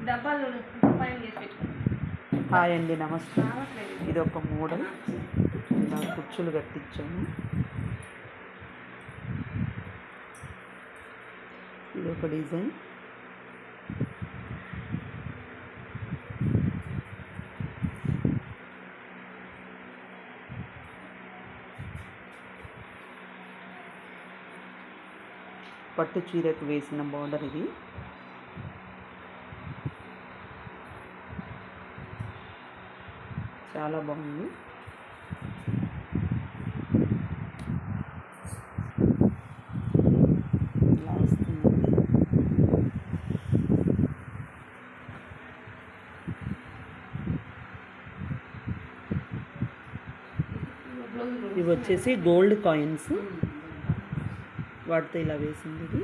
డబ్బాలు పైన చేసి పెట్టుకోండి. హాయ్ అండి, నమస్తే. ఇది ఒక మోడల్, ఇలా కుచ్చులు కట్టించాను. ఇది ఒక డిజైన్. పట్టు చీరకు వేసిన బార్డర్ ఇది. చాలా బాగుంది. ఇలా వస్తుందండి. ఇవి వచ్చేసి గోల్డ్ కాయిన్స్, వాటితో ఇలా వేసింది ఇది.